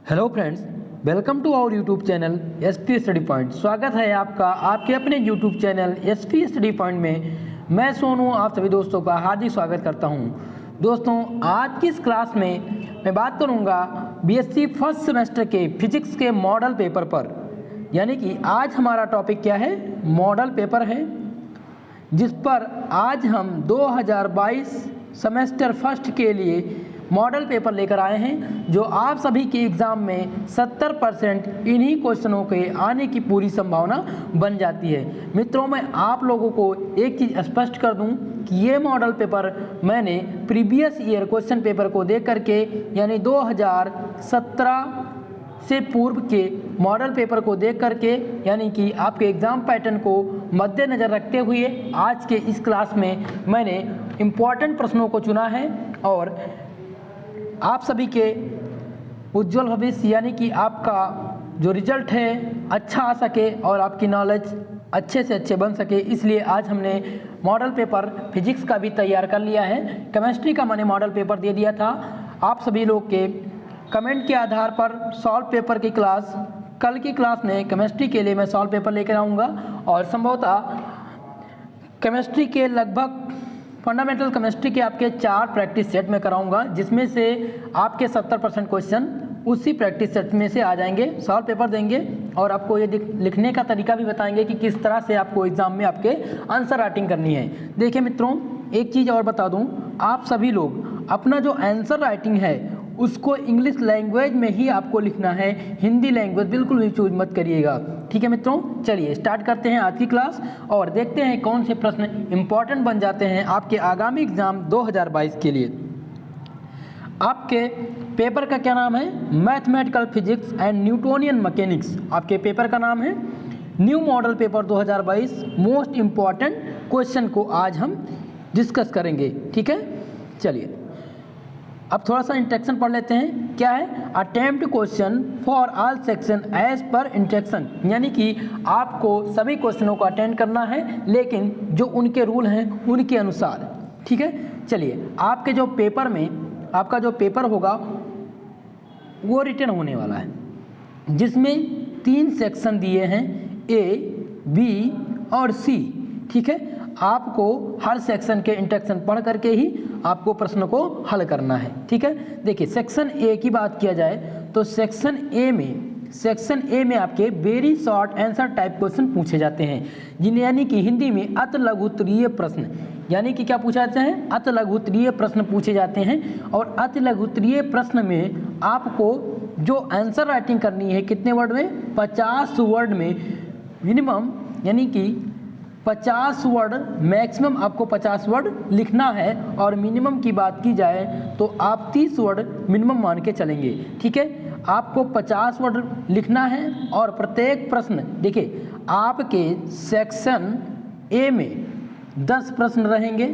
Hello friends, welcome to our YouTube channel SP study point. स्वागत है आपका आपके अपने YouTube channel SP study point में। मैं सोनू आप सभी दोस्तों का हार्दिक स्वागत करता हूं। दोस्तों, आज की इस क्लास में मैं बात करूंगा बीएससी फर्स्ट सेमेस्टर के फिजिक्स के मॉडल पेपर पर। यानी कि आज हमारा टॉपिक क्या है? मॉडल पेपर है, जिस पर आज हम 2022 सेमेस्टर फर्स्ट के लिए मॉडल पेपर लेकर आए हैं, जो आप सभी के एग्ज़ाम में 70% इन्हीं क्वेश्चनों के आने की पूरी संभावना बन जाती है। मित्रों, मैं आप लोगों को एक चीज़ स्पष्ट कर दूं कि ये मॉडल पेपर मैंने प्रीवियस ईयर क्वेश्चन पेपर को देख करके, यानी 2017 से पूर्व के मॉडल पेपर को देख करके, यानी कि आपके एग्ज़ाम पैटर्न को मद्देनज़र रखते हुए आज के इस क्लास में मैंने इम्पॉर्टेंट प्रश्नों को चुना है और आप सभी के उज्जवल भविष्य, यानी कि आपका जो रिजल्ट है अच्छा आ सके और आपकी नॉलेज अच्छे से अच्छे बन सके, इसलिए आज हमने मॉडल पेपर फिजिक्स का भी तैयार कर लिया है। केमिस्ट्री का मैंने मॉडल पेपर दे दिया था। आप सभी लोग के कमेंट के आधार पर सॉल्व पेपर की क्लास, कल की क्लास में केमिस्ट्री के लिए मैं सॉल्व पेपर लेकर आऊँगा और संभवतः केमिस्ट्री के लगभग फंडामेंटल केमिस्ट्री के आपके 4 प्रैक्टिस सेट में कराऊंगा, जिसमें से आपके 70% क्वेश्चन उसी प्रैक्टिस सेट में से आ जाएंगे। सॉल्व पेपर देंगे और आपको ये लिखने का तरीका भी बताएंगे कि किस तरह से आपको एग्ज़ाम में आपके आंसर राइटिंग करनी है। देखिए मित्रों, एक चीज़ और बता दूं, आप सभी लोग अपना जो आंसर राइटिंग है उसको इंग्लिश लैंग्वेज में ही आपको लिखना है, हिंदी लैंग्वेज बिल्कुल भी चूज मत करिएगा। ठीक है मित्रों, चलिए स्टार्ट करते हैं आज की क्लास और देखते हैं कौन से प्रश्न इंपॉर्टेंट बन जाते हैं आपके आगामी एग्जाम 2022 के लिए। आपके पेपर का क्या नाम है? Mathematical physics and Newtonian mechanics आपके पेपर का नाम है। New model paper 2022 most important question को आज हम डिस्कस करेंगे। ठीक है, चलिए अब थोड़ा सा इंस्ट्रक्शन पढ़ लेते हैं। क्या है? Attempt question for all section as per instruction, यानी कि आपको सभी क्वेश्चनों को अटेंड करना है, लेकिन जो उनके रूल हैं उनके अनुसार। ठीक है, चलिए आपके जो पेपर में आपका जो पेपर होगा वो रिटन होने वाला है, जिसमें 3 सेक्शन दिए हैं, ए, बी और सी। ठीक है, आपको हर सेक्शन के इंस्ट्रक्शन पढ़ करके ही आपको प्रश्न को हल करना है। ठीक है, देखिए सेक्शन ए की बात किया जाए तो सेक्शन ए में आपके very short answer type question पूछे जाते हैं, जिन्हें यानी कि हिंदी में अति लघुत्तरीय प्रश्न, यानी कि क्या पूछा जाता है? अति लघुत्तरीय प्रश्न पूछे जाते हैं। और अति लघुत्तरीय प्रश्न में आपको जो आंसर राइटिंग करनी है कितने वर्ड में? 50 वर्ड में मिनिमम, यानी कि 50 वर्ड मैक्सिमम आपको 50 वर्ड लिखना है और मिनिमम की बात की जाए तो आप 30 वर्ड मिनिमम मान के चलेंगे। ठीक है, आपको 50 वर्ड लिखना है और प्रत्येक प्रश्न, देखिए आपके सेक्शन ए में 10 प्रश्न रहेंगे।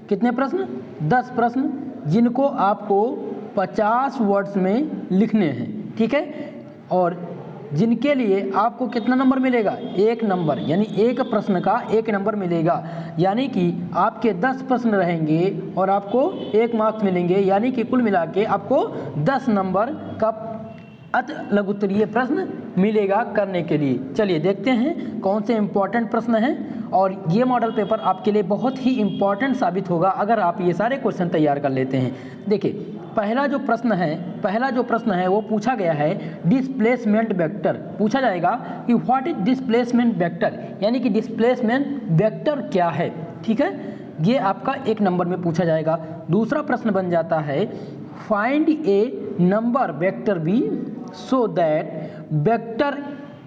कितने प्रश्न? 10 प्रश्न, जिनको आपको 50 वर्ड्स में लिखने हैं। ठीक है, और जिनके लिए आपको कितना नंबर मिलेगा? 1 नंबर, यानी एक प्रश्न का 1 नंबर मिलेगा। यानी कि आपके 10 प्रश्न रहेंगे और आपको 1 मार्क्स मिलेंगे, यानी कि कुल मिला के आपको 10 नंबर का अति लघुत्तरीय प्रश्न मिलेगा करने के लिए। चलिए देखते हैं कौन से इंपॉर्टेंट प्रश्न हैं, और ये मॉडल पेपर आपके लिए बहुत ही इंपॉर्टेंट साबित होगा अगर आप ये सारे क्वेश्चन तैयार कर लेते हैं। देखिए पहला जो प्रश्न है वो पूछा गया है डिस्प्लेसमेंट वेक्टर। पूछा जाएगा कि व्हाट इज डिस्प्लेसमेंट वेक्टर, यानी कि डिस्प्लेसमेंट वेक्टर क्या है। ठीक है, ये आपका 1 नंबर में पूछा जाएगा। दूसरा प्रश्न बन जाता है find a number vector B so that vector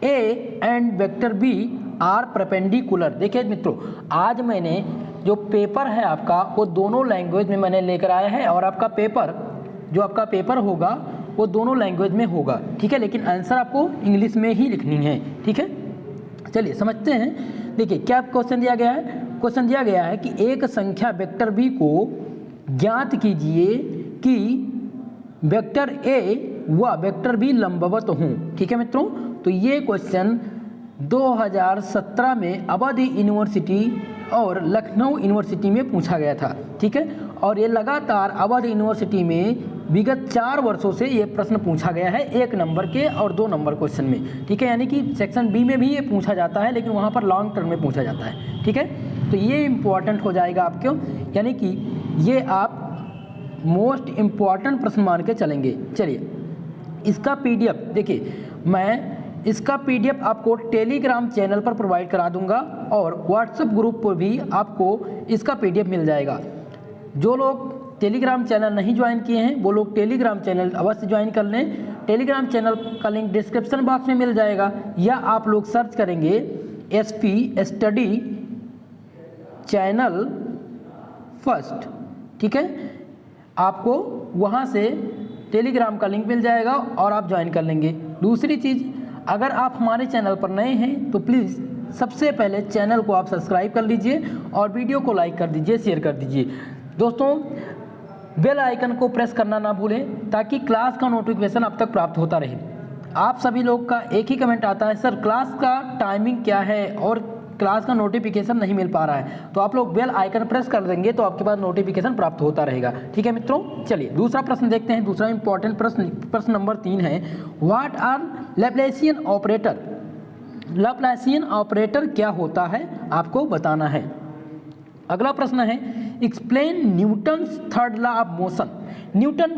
A and vector B are perpendicular. देखिए मित्रों, आज मैंने जो पेपर है आपका वो दोनों लैंग्वेज में मैंने लेकर आया है, और आपका पेपर होगा वो दोनों लैंग्वेज में होगा। ठीक है, लेकिन आंसर आपको इंग्लिश में ही लिखनी है। ठीक है, चलिए समझते हैं। देखिए क्या क्वेश्चन दिया गया है? क्वेश्चन दिया गया है कि एक संख्या वेक्टर बी को ज्ञात कीजिए कि वेक्टर ए व वेक्टर बी लंबवत हों। ठीक है मित्रों, तो ये क्वेश्चन 2017 में अवध यूनिवर्सिटी और लखनऊ यूनिवर्सिटी में पूछा गया था। ठीक है, और ये लगातार अवध यूनिवर्सिटी में विगत 4 वर्षों से ये प्रश्न पूछा गया है 1 नंबर के और 2 नंबर क्वेश्चन में, ठीक है। यानी कि सेक्शन बी में भी ये पूछा जाता है, लेकिन वहाँ पर लॉन्ग टर्म में पूछा जाता है, ठीक है। तो ये इम्पॉर्टेंट हो जाएगा आपको, यानी कि ये आप मोस्ट इम्पॉर्टेंट प्रश्न मान के चलेंगे। चलिए, इसका PDF देखिए, मैं इसका PDF आपको टेलीग्राम चैनल पर प्रोवाइड करा दूंगा और व्हाट्सएप ग्रुप पर भी आपको इसका PDF मिल जाएगा। जो लोग टेलीग्राम चैनल नहीं ज्वाइन किए हैं वो लोग टेलीग्राम चैनल अवश्य ज्वाइन कर लें। टेलीग्राम चैनल का लिंक डिस्क्रिप्शन बॉक्स में मिल जाएगा, या आप लोग सर्च करेंगे SP स्टडी चैनल फर्स्ट, ठीक है। आपको वहाँ से टेलीग्राम का लिंक मिल जाएगा और आप ज्वाइन कर लेंगे। दूसरी चीज़, अगर आप हमारे चैनल पर नए हैं तो प्लीज़ सबसे पहले चैनल को आप सब्सक्राइब कर लीजिए और वीडियो को लाइक कर दीजिए, शेयर कर दीजिए। दोस्तों, बेल आइकन को प्रेस करना ना भूलें ताकि क्लास का नोटिफिकेशन आप तक प्राप्त होता रहे। आप सभी लोग का एक ही कमेंट आता है, सर क्लास का टाइमिंग क्या है और क्लास का नोटिफिकेशन नहीं मिल पा रहा है। तो आप लोग बेल आइकन प्रेस कर देंगे तो आपके पास नोटिफिकेशन प्राप्त होता रहेगा, ठीक है मित्रों। चलिए दूसरा प्रश्न देखते हैं। दूसरा इंपॉर्टेंट प्रश्न नंबर 3 है, what are Laplacian operator. Laplacian operator क्या होता है आपको बताना है। अगला प्रश्न है, explain Newton's third law of motion. Newton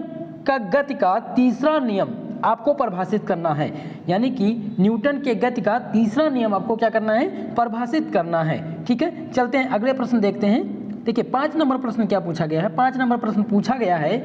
का गति का तीसरा नियम आपको परिभाषित करना है, यानी कि न्यूटन के गति का तीसरा नियम आपको क्या करना है, परिभाषित करना है, ठीक है। चलते हैं अगले प्रश्न देखते हैं। देखिए 5 नंबर प्रश्न क्या पूछा गया है। 5 नंबर प्रश्न पूछा गया है,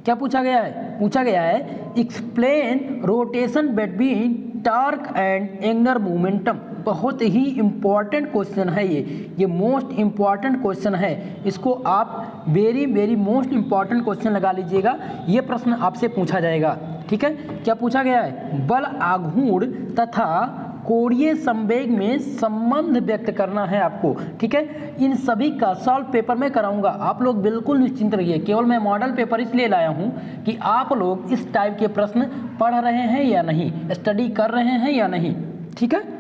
क्या पूछा गया है, पूछा गया है explain rotation between torque and angular momentum. बहुत ही इंपॉर्टेंट क्वेश्चन है ये मोस्ट इंपॉर्टेंट क्वेश्चन है। इसको आप वेरी मोस्ट इंपॉर्टेंट क्वेश्चन लगा लीजिएगा। ये प्रश्न आपसे पूछा जाएगा, ठीक है। क्या पूछा गया है, बल आघूर्ण तथा कोणीय संवेग में संबंध व्यक्त करना है आपको, ठीक है। इन सभी का सॉल्व पेपर में कराऊंगा, आप लोग बिल्कुल निश्चिंत रहिए। केवल मैं मॉडल पेपर इसलिए लाया हूं कि आप लोग इस टाइप के प्रश्न पढ़ रहे हैं या नहीं, स्टडी कर रहे हैं या नहीं, ठीक है।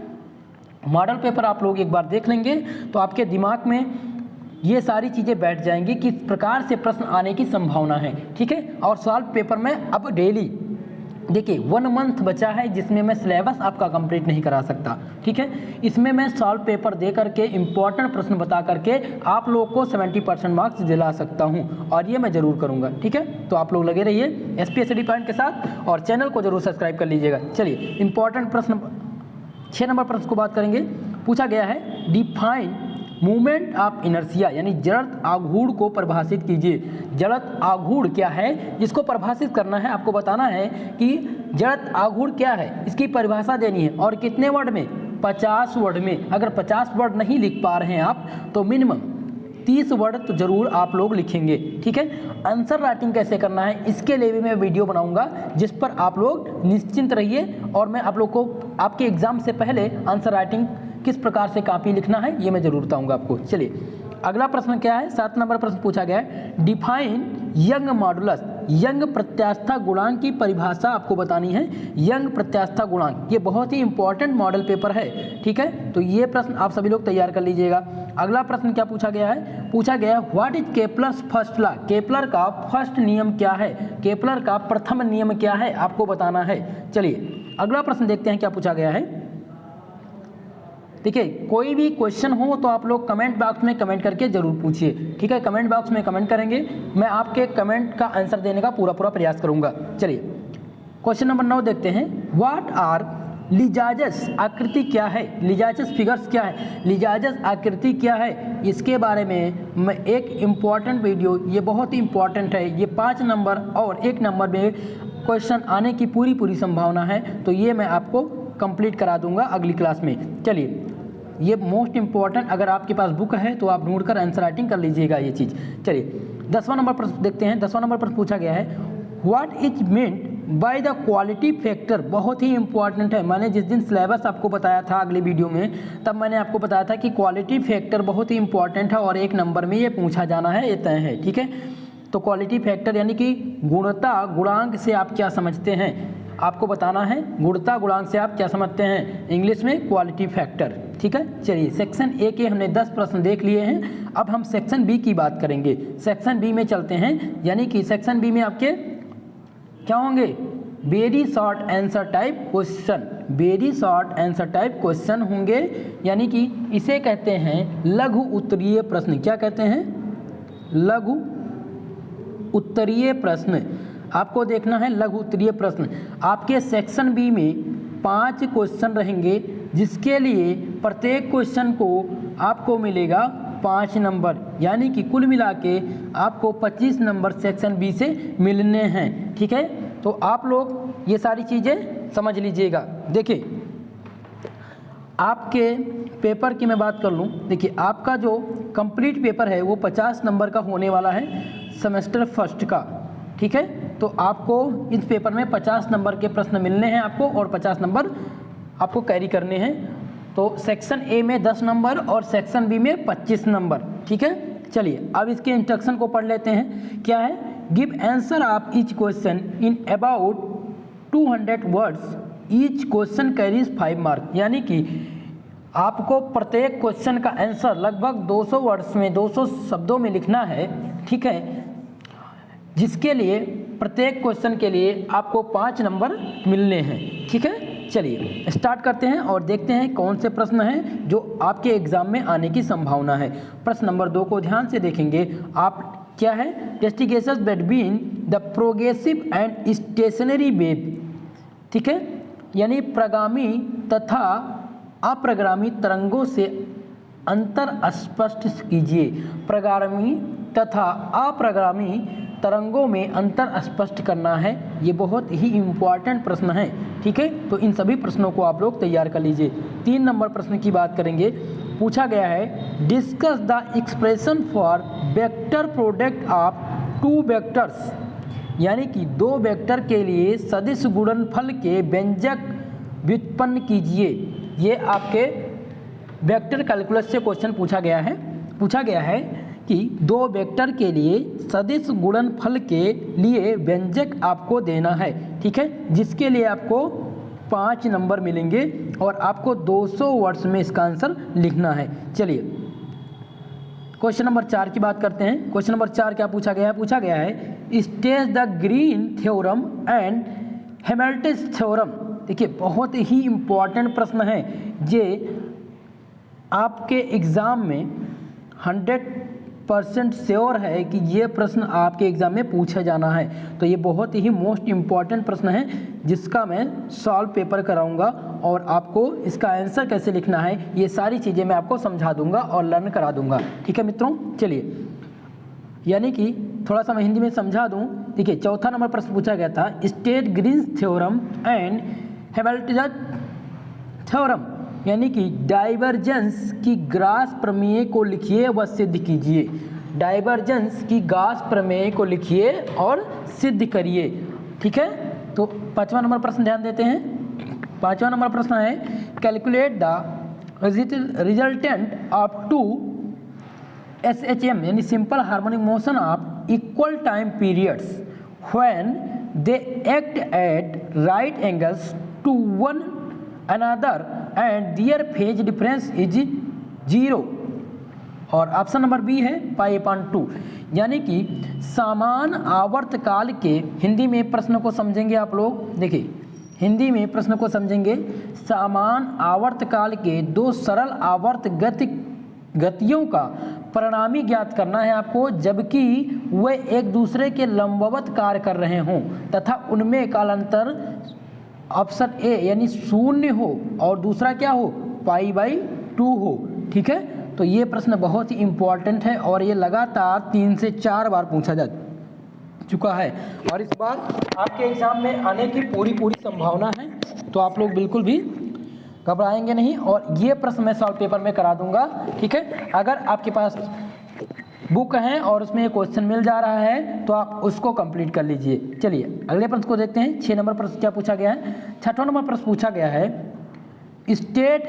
मॉडल पेपर आप लोग एक बार देख लेंगे तो आपके दिमाग में ये सारी चीज़ें बैठ जाएंगी किस प्रकार से प्रश्न आने की संभावना है, ठीक है। और सॉल्व पेपर में अब डेली देखिए 1 मंथ बचा है जिसमें मैं सिलेबस आपका कंप्लीट नहीं करा सकता, ठीक है। इसमें मैं सॉल्व पेपर दे करके इंपॉर्टेंट प्रश्न बता करके आप लोग को 70% मार्क्स दिला सकता हूं, और ये मैं ज़रूर करूंगा, ठीक है। तो आप लोग लगे रहिए SP स्टडी पॉइंट के साथ और चैनल को जरूर सब्सक्राइब कर लीजिएगा। चलिए इंपॉर्टेंट प्रश्न 6 नंबर प्रश्न को बात करेंगे। पूछा गया है, डिफाइन मूवमेंट ऑफ इनर्शिया, यानी जड़त्व आघूर्ण को परिभाषित कीजिए। जड़त्व आघूर्ण क्या है जिसको परिभाषित करना है, आपको बताना है कि जड़त्व आघूर्ण क्या है, इसकी परिभाषा देनी है। और कितने वर्ड में, 50 वर्ड में। अगर 50 वर्ड नहीं लिख पा रहे हैं आप तो मिनिमम 30 वर्ड तो जरूर आप लोग लिखेंगे, ठीक है। आंसर राइटिंग कैसे करना है इसके लिए भी मैं वीडियो बनाऊंगा जिस पर आप लोग निश्चिंत रहिए, और मैं आप लोग को आपके एग्जाम से पहले आंसर राइटिंग किस प्रकार से कॉपी लिखना है ये मैं जरूर बताऊंगा आपको। चलिए अगला प्रश्न क्या है, 7 नंबर प्रश्न पूछा गया है, डिफाइन यंग मॉडुलस। यंग प्रत्यास्थता गुणांक की परिभाषा आपको बतानी है। यंग प्रत्यास्थता गुणांक ये बहुत ही इंपॉर्टेंट मॉडल पेपर है, ठीक है। तो ये प्रश्न आप सभी लोग तैयार कर लीजिएगा। अगला प्रश्न क्या पूछा गया है, पूछा गया what is Kepler's first law. Kepler का फर्स्ट नियम क्या है, केपलर का प्रथम नियम क्या है आपको बताना है। चलिए अगला प्रश्न देखते हैं क्या पूछा गया है। देखिए कोई भी क्वेश्चन हो तो आप लोग कमेंट बॉक्स में कमेंट करके जरूर पूछिए, ठीक है। कमेंट बॉक्स में कमेंट करेंगे, मैं आपके कमेंट का आंसर देने का पूरा प्रयास करूंगा। चलिए क्वेश्चन नंबर 9 देखते हैं, व्हाट आर लिजाजस आकृति क्या है, लिजाजस फिगर्स क्या है, लिजाजस आकृति क्या है, इसके बारे में मैं एक इम्पॉर्टेंट वीडियो, ये बहुत ही इम्पॉर्टेंट है, ये 5 नंबर और 1 नंबर में क्वेश्चन आने की पूरी संभावना है, तो ये मैं आपको कंप्लीट करा दूंगा अगली क्लास में। चलिए ये मोस्ट इंपॉर्टेंट, अगर आपके पास बुक है तो आप ढूंढकर आंसर राइटिंग कर लीजिएगा ये चीज़। चलिए 10वां नंबर प्रश्न देखते हैं। 10वां नंबर प्रश्न पूछा गया है, what is meant by the quality factor. बहुत ही इंपॉर्टेंट है, मैंने जिस दिन सिलेबस आपको बताया था अगले वीडियो में तब मैंने आपको बताया था कि क्वालिटी फैक्टर बहुत ही इंपॉर्टेंट है और 1 नंबर में ये पूछा जाना है, ये तय है, ठीक है। तो क्वालिटी फैक्टर यानी कि गुणता गुणांक से आप क्या समझते हैं, आपको बताना है। गुणता गुणांक से आप क्या समझते हैं, इंग्लिश में क्वालिटी फैक्टर, ठीक है। चलिए सेक्शन ए के हमने 10 प्रश्न देख लिए हैं, अब हम सेक्शन बी की बात करेंगे। सेक्शन बी में चलते हैं, यानी कि सेक्शन बी में आपके क्या होंगे? Very short answer type question, very short answer type question होंगे, यानी कि इसे कहते हैं लघु उत्तरीय प्रश्न। क्या कहते हैं? लघु उत्तरीय प्रश्न। आपको देखना है लघु उत्तरीय प्रश्न। आपके सेक्शन बी में 5 क्वेश्चन रहेंगे, जिसके लिए प्रत्येक क्वेश्चन को आपको मिलेगा 5 नंबर, यानी कि कुल मिला के आपको 25 नंबर सेक्शन बी से मिलने हैं। ठीक है, तो आप लोग ये सारी चीज़ें समझ लीजिएगा। देखिए, आपके पेपर की मैं बात कर लूँ, देखिए आपका जो कंप्लीट पेपर है वो 50 नंबर का होने वाला है सेमेस्टर फर्स्ट का। ठीक है, तो आपको इस पेपर में 50 नंबर के प्रश्न मिलने हैं आपको, और 50 नंबर आपको कैरी करने हैं। तो सेक्शन ए में 10 नंबर और सेक्शन बी में 25 नंबर। ठीक है, चलिए अब इसके इंस्ट्रक्शन को पढ़ लेते हैं। क्या है? Give answer of each question in about 200 words, each question carries 5 mark, यानी कि आपको प्रत्येक क्वेश्चन का आंसर लगभग 200 वर्ड्स में, 200 शब्दों में लिखना है। ठीक है, जिसके लिए प्रत्येक क्वेश्चन के लिए आपको 5 नंबर मिलने हैं। ठीक है, चलिए स्टार्ट करते हैं और देखते हैं कौन से प्रश्न हैं जो आपके एग्जाम में आने की संभावना है। प्रश्न नंबर 2 को ध्यान से देखेंगे आप। क्या है? Investigations between the progressive and stationary wave. ठीक है, यानी प्रगामी तथा अप्रगामी तरंगों से अंतर स्पष्ट कीजिए। प्रगामी तथा अप्रगामी तरंगों में अंतर स्पष्ट करना है। ये बहुत ही इम्पॉर्टेंट प्रश्न है। ठीक है, तो इन सभी प्रश्नों को आप लोग तैयार कर लीजिए। 3 नंबर प्रश्न की बात करेंगे। पूछा गया है discuss the expression for vector product of 2 vectors, यानी कि 2 वेक्टर के लिए सदिश गुणनफल के व्यंजक व्युत्पन्न कीजिए। ये आपके वेक्टर कैलकुलस से क्वेश्चन पूछा गया है। पूछा गया है कि 2 वेक्टर के लिए सदिश गुणनफल के लिए व्यंजक आपको देना है। ठीक है, जिसके लिए आपको 5 नंबर मिलेंगे और आपको 200 वर्ड्स में इसका आंसर लिखना है। चलिए क्वेश्चन नंबर 4 की बात करते हैं। क्वेश्चन नंबर 4 क्या पूछा गया है? पूछा गया है stage the green theorem and Hamilton theorem. देखिए, बहुत ही इम्पॉर्टेंट प्रश्न है। ये आपके एग्ज़ाम में 100% श्योर है कि ये प्रश्न आपके एग्ज़ाम में पूछा जाना है। तो ये बहुत ही मोस्ट इम्पॉर्टेंट प्रश्न है, जिसका मैं सॉल्व पेपर कराऊंगा और आपको इसका आंसर कैसे लिखना है ये सारी चीज़ें मैं आपको समझा दूंगा और लर्न करा दूंगा। ठीक है मित्रों, चलिए यानी कि थोड़ा सा मैं हिंदी में समझा दूं। देखिए, चौथा नंबर प्रश्न पूछा गया था state Green's theorem and Hamilton theorem, यानी कि डाइवर्जेंस की ग्रास प्रमेय को लिखिए व सिद्ध कीजिए। डाइवर्जेंस की ग्रास प्रमेय को लिखिए और सिद्ध करिए। ठीक है, तो 5वां नंबर प्रश्न ध्यान देते हैं। 5वां नंबर प्रश्न है calculate the resultant of 2 SHM, यानी simple harmonic motion of equal time periods when they act at right angles to one another and their phase difference is 0। और ऑप्शन नंबर बी है π/2, यानी कि समान आवर्तकाल के, हिंदी में प्रश्न को समझेंगे आप लोग। देखिए, हिंदी में प्रश्न को समझेंगे, समान आवर्तकाल के 2 सरल आवर्त गतियों का परिणामी ज्ञात करना है आपको, जबकि वे एक दूसरे के लंबवत कार्य कर रहे हों तथा उनमें कालांतर ऑप्शन ए यानी 0 हो और दूसरा क्या हो π/2 हो। ठीक है, तो ये प्रश्न बहुत ही इम्पॉर्टेंट है और ये लगातार 3 से 4 बार पूछा जा चुका है और इस बार आपके एग्ज़ाम में आने की पूरी संभावना है। तो आप लोग बिल्कुल भी घबराएंगे नहीं और ये प्रश्न मैं सॉल्व पेपर में करा दूंगा। ठीक है, अगर आपके पास बुक है और उसमें ये क्वेश्चन मिल जा रहा है तो आप उसको कंप्लीट कर लीजिए। चलिए अगले प्रश्न को देखते हैं। 6 नंबर प्रश्न क्या पूछा गया है? 6वां नंबर प्रश्न पूछा गया है state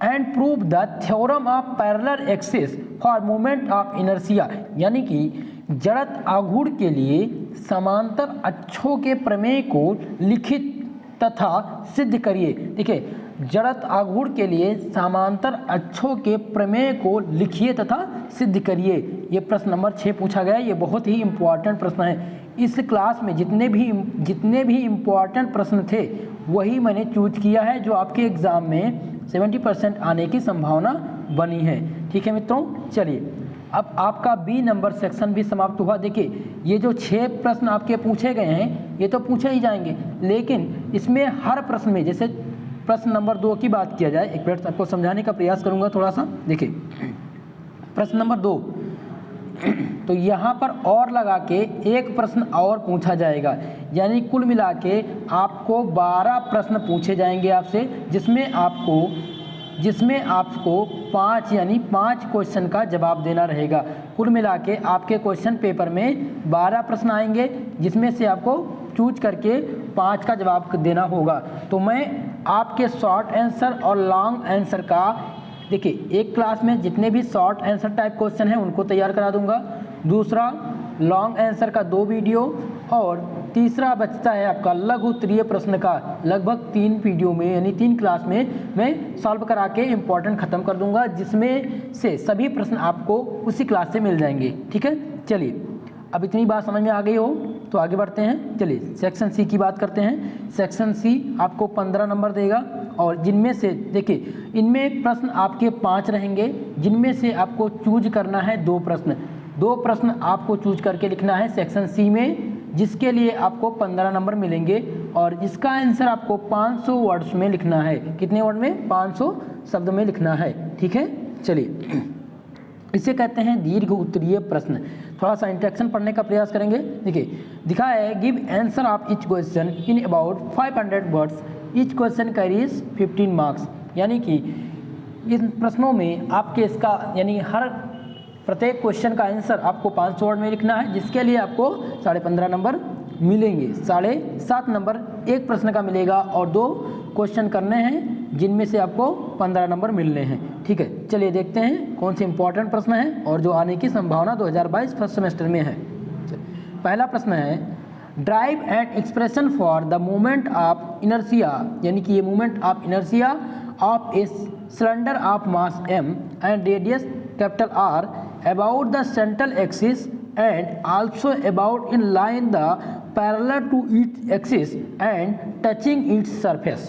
and prove the theorem of parallel axis for moment of inertia, यानी कि जड़त आघूर्ण के लिए समांतर अक्षों के प्रमेय को लिखित तथा सिद्ध करिए। देखिए, जड़त आघूर्ण के लिए समांतर अक्षों के प्रमेय को लिखिए तथा सिद्ध करिए। ये प्रश्न नंबर 6 पूछा गया है। ये बहुत ही इम्पॉर्टेंट प्रश्न है। इस क्लास में जितने भी इम्पॉर्टेंट प्रश्न थे वही मैंने चूज किया है, जो आपके एग्ज़ाम में 70% आने की संभावना बनी है। ठीक है मित्रों, चलिए अब आपका बी नंबर सेक्शन भी समाप्त हुआ। देखिए ये जो 6 प्रश्न आपके पूछे गए हैं ये तो पूछे ही जाएंगे, लेकिन इसमें हर प्रश्न में, जैसे प्रश्न नंबर 2 की बात किया जाए, एक मिनट आपको समझाने का प्रयास करूंगा थोड़ा सा। देखिए प्रश्न नंबर 2, तो यहाँ पर और लगा के एक प्रश्न और पूछा जाएगा, यानी कुल मिला के आपको 12 प्रश्न पूछे जाएंगे आपसे, जिसमें आपको 5 यानी 5 क्वेश्चन का जवाब देना रहेगा। कुल मिला के आपके क्वेश्चन पेपर में 12 प्रश्न आएंगे, जिसमें से आपको चूज करके 5 का जवाब देना होगा। तो मैं आपके शॉर्ट आंसर और लॉन्ग आंसर का, देखिए एक क्लास में जितने भी शॉर्ट आंसर टाइप क्वेश्चन हैं उनको तैयार करा दूंगा, दूसरा लॉन्ग आंसर का 2 वीडियो, और तीसरा बचता है आपका लघु उत्तरीय प्रश्न का लगभग 3 वीडियो में, यानी 3 क्लास में मैं सॉल्व करा के इम्पोर्टेंट ख़त्म कर दूंगा, जिसमें से सभी प्रश्न आपको उसी क्लास से मिल जाएंगे। ठीक है, चलिए अब इतनी बात समझ में आ गई हो तो आगे बढ़ते हैं। चलिए सेक्शन सी की बात करते हैं। सेक्शन सी आपको 15 नंबर देगा, और जिनमें से देखिए इनमें प्रश्न आपके 5 रहेंगे, जिनमें से आपको चूज करना है 2 प्रश्न। 2 प्रश्न आपको चूज करके लिखना है सेक्शन सी में, जिसके लिए आपको 15 नंबर मिलेंगे, और जिसका आंसर आपको 500 वर्ड्स में लिखना है। कितने वर्ड में? 500 शब्द में लिखना है। ठीक है, चलिए इसे कहते हैं दीर्घ उत्तरीय प्रश्न। थोड़ा सा इंट्रैक्शन पढ़ने का प्रयास करेंगे। देखिए दिखा है, give answer of each question in about 500 words, each question carries 15 marks. यानी कि इन प्रश्नों में आपके इसका यानी हर प्रत्येक क्वेश्चन का आंसर आपको 500 वर्ड में लिखना है, जिसके लिए आपको 15.5 नंबर मिलेंगे। 7.5 नंबर एक प्रश्न का मिलेगा, और 2 क्वेश्चन करने हैं जिनमें से आपको 15 नंबर मिलने हैं। ठीक है, चलिए देखते हैं कौन से इंपॉर्टेंट प्रश्न है और जो आने की संभावना 2022 फर्स्ट सेमेस्टर में है। पहला प्रश्न है, drive and expression for the movement of inertia, यानी कि ये movement of inertia of a cylinder of mass m and radius capital R about the central axis and also about in line the parallel to its axis and touching its surface।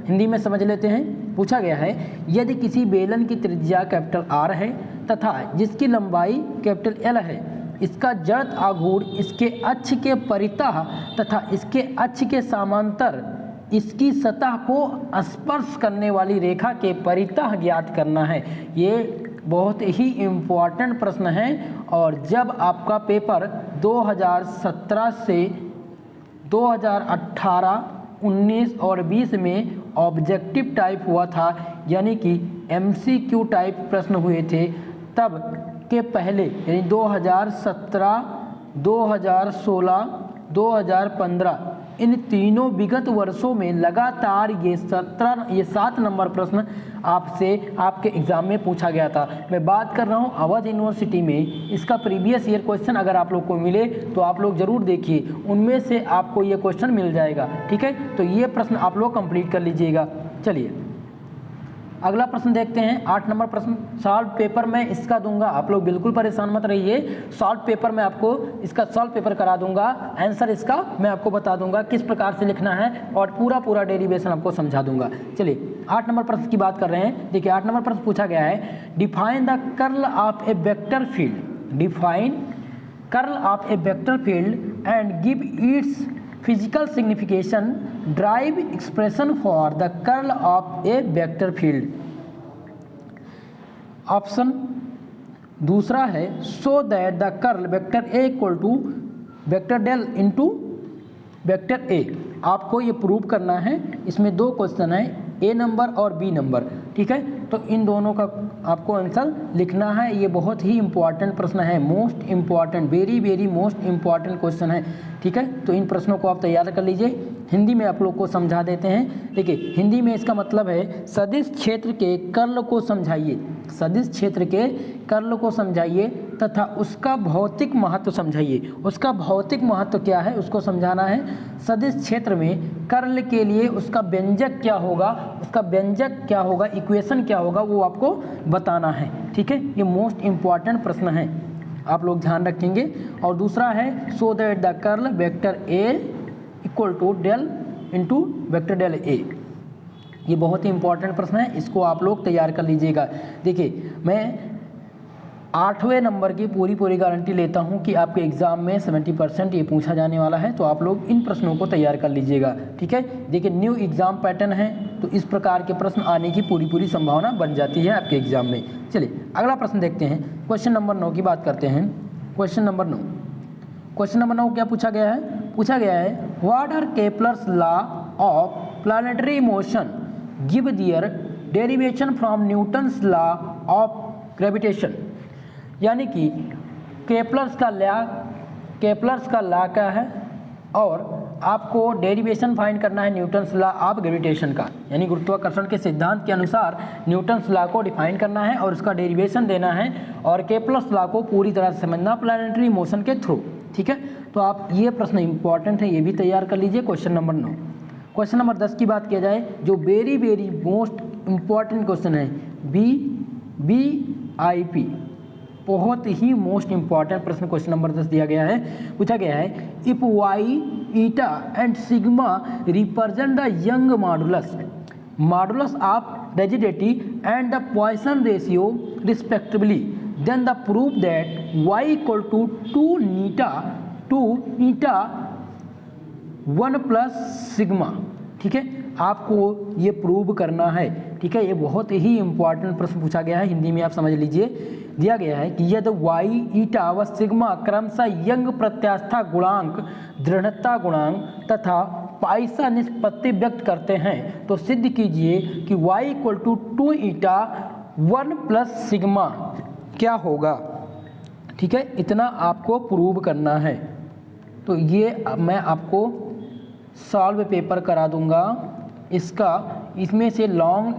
Hindi में समझ लेते हैं। पूछा गया है, यदि किसी बेलन की त्रिज्या कैपिटल R है तथा जिसकी लंबाई कैपिटल L है, इसका जड़त्व आघूर्ण इसके अक्ष के परितः तथा इसके अक्ष के समांतर इसकी सतह को स्पर्श करने वाली रेखा के परितः ज्ञात करना है। ये बहुत ही इम्पोर्टेंट प्रश्न है, और जब आपका पेपर 2017 से 2018, 19 और 20 में ऑब्जेक्टिव टाइप हुआ था, यानी कि MCQ टाइप प्रश्न हुए थे, तब के पहले यानी 2017, 2016, 2015 इन तीनों विगत वर्षों में लगातार ये 7 नंबर प्रश्न आपसे आपके एग्ज़ाम में पूछा गया था। मैं बात कर रहा हूँ अवध यूनिवर्सिटी में। इसका प्रीवियस ईयर क्वेश्चन अगर आप लोग को मिले तो आप लोग ज़रूर देखिए, उनमें से आपको ये क्वेश्चन मिल जाएगा। ठीक है, तो ये प्रश्न आप लोग कंप्लीट कर लीजिएगा। चलिए अगला प्रश्न देखते हैं। 8 नंबर प्रश्न सॉल्व पेपर में इसका दूंगा, आप लोग बिल्कुल परेशान मत रहिए। सॉल्व पेपर में आपको इसका सॉल्व पेपर करा दूंगा, आंसर इसका मैं आपको बता दूंगा किस प्रकार से लिखना है, और पूरा डेरिवेशन आपको समझा दूंगा। चलिए 8 नंबर प्रश्न की बात कर रहे हैं। देखिए 8 नंबर प्रश्न पूछा गया है, define the curl of a vector field, define curl of a vector field and give its physical signification, drive expression for the curl of a vector field. Option दूसरा है, so that the curl vector A equal to vector del into vector A. आपको ये prove करना है। इसमें 2 question है, A number और B number. ठीक है, तो इन दोनों का आपको आंसर लिखना है। ये बहुत ही इंपॉर्टेंट प्रश्न है, most important, very most important question है। ठीक है, तो इन प्रश्नों को आप तैयार कर लीजिए। हिंदी में आप लोग को समझा देते हैं। देखिए हिंदी में इसका मतलब है, सदिश क्षेत्र के कर्ल को समझाइए। सदिश क्षेत्र के कर्ल को समझाइए तथा उसका भौतिक महत्व समझाइए। उसका भौतिक महत्व क्या है उसको समझाना है। सदिश क्षेत्र में कर्ल के लिए उसका व्यंजक क्या होगा, उसका व्यंजक क्या होगा, इक्वेशन क्या होगा, वो आपको बताना है। ठीक है, ये मोस्ट इम्पॉर्टेंट प्रश्न है, आप लोग ध्यान रखेंगे। और दूसरा है so that the curl vector A equal to del into vector del A. ये बहुत ही इंपॉर्टेंट प्रश्न है, इसको आप लोग तैयार कर लीजिएगा। देखिए, मैं 8वें नंबर की पूरी गारंटी लेता हूं कि आपके एग्ज़ाम में 70% ये पूछा जाने वाला है, तो आप लोग इन प्रश्नों को तैयार कर लीजिएगा। ठीक है, देखिए न्यू एग्ज़ाम पैटर्न है, तो इस प्रकार के प्रश्न आने की पूरी संभावना बन जाती है आपके एग्ज़ाम में। चलिए अगला प्रश्न देखते हैं। क्वेश्चन नंबर 9 की बात करते हैं। क्वेश्चन नंबर 9 क्या पूछा गया है? पूछा गया है what are Kepler's law of planetary motion give their derivation from Newton's law of gravitation. यानी कि केपलर्स का लॉ क्या है और आपको डेरिवेशन फाइंड करना है न्यूटन्स लॉ ऑफ ग्रेविटेशन का, यानी गुरुत्वाकर्षण के सिद्धांत के अनुसार न्यूटन्स लॉ को डिफाइन करना है और उसका डेरिवेशन देना है और केपलर्स लॉ को पूरी तरह से समझना प्लैनेटरी मोशन के थ्रू। ठीक है, तो आप ये प्रश्न इंपॉर्टेंट है, ये भी तैयार कर लीजिए। Question number 9। क्वेश्चन नंबर 10 की बात किया जाए, जो वेरी मोस्ट इम्पॉर्टेंट क्वेश्चन है, BIP, बहुत ही मोस्ट इंपॉर्टेंट प्रश्न क्वेश्चन नंबर 10 दिया गया है। पूछा गया है if Y eta and sigma represent the Young modulus of rigidity and the Poisson ratio respectively, then the proof that Y equal to 2 eta 1 plus sigma. ठीक है, आपको ये प्रूव करना है। ठीक है, ये बहुत ही इंपॉर्टेंट प्रश्न पूछा गया है, हिंदी में आप समझ लीजिए। दिया गया है कि यदि वाई ईटा व सिग्मा क्रमशः यंग प्रत्यास्था गुणांक, दृढ़ता गुणांक तथा पाइसा निष्पत्ति व्यक्त करते हैं तो सिद्ध कीजिए कि Y equal to 2 eta 1 plus sigma क्या होगा। ठीक है, इतना आपको प्रूव करना है। तो ये मैं आपको सॉल्व पेपर करा दूंगा इसमें से लॉन्ग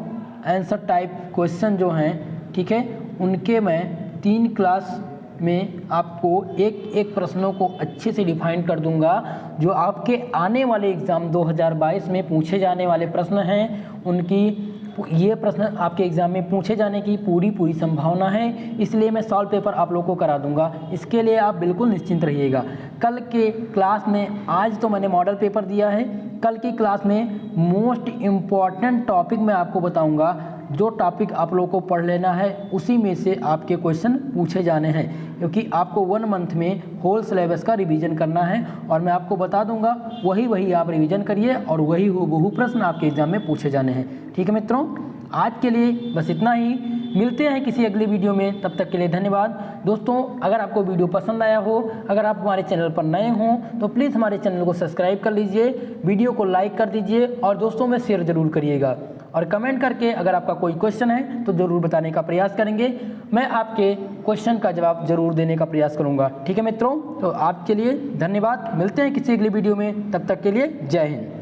आंसर टाइप क्वेश्चन जो हैं, ठीक है, उनके मैं 3 क्लास में आपको एक प्रश्नों को अच्छे से डिफाइन कर दूंगा, जो आपके आने वाले एग्ज़ाम 2022 में पूछे जाने वाले प्रश्न हैं, उनकी ये प्रश्न आपके एग्ज़ाम में पूछे जाने की पूरी संभावना है। इसलिए मैं सॉल्व पेपर आप लोगों को करा दूंगा, इसके लिए आप बिल्कुल निश्चिंत रहिएगा। कल के क्लास में, आज तो मैंने मॉडल पेपर दिया है, कल की क्लास में मोस्ट इम्पॉर्टेंट टॉपिक मैं आपको बताऊंगा। जो टॉपिक आप लोगों को पढ़ लेना है उसी में से आपके क्वेश्चन पूछे जाने हैं, क्योंकि आपको 1 मंथ में होल सिलेबस का रिवीजन करना है और मैं आपको बता दूंगा, वही आप रिवीजन करिए और वही हूबहू प्रश्न आपके एग्जाम में पूछे जाने हैं। ठीक है मित्रों, आज के लिए बस इतना ही, मिलते हैं किसी अगली वीडियो में, तब तक के लिए धन्यवाद। दोस्तों, अगर आपको वीडियो पसंद आया हो, अगर आप हमारे चैनल पर नए हों तो प्लीज़ हमारे चैनल को सब्सक्राइब कर लीजिए, वीडियो को लाइक कर दीजिए और दोस्तों में शेयर ज़रूर करिएगा। और कमेंट करके अगर आपका कोई क्वेश्चन है तो ज़रूर बताने का प्रयास करेंगे, मैं आपके क्वेश्चन का जवाब ज़रूर देने का प्रयास करूँगा। ठीक है मित्रों, तो आपके लिए धन्यवाद, मिलते हैं किसी अगली वीडियो में, तब तक के लिए जय हिंद।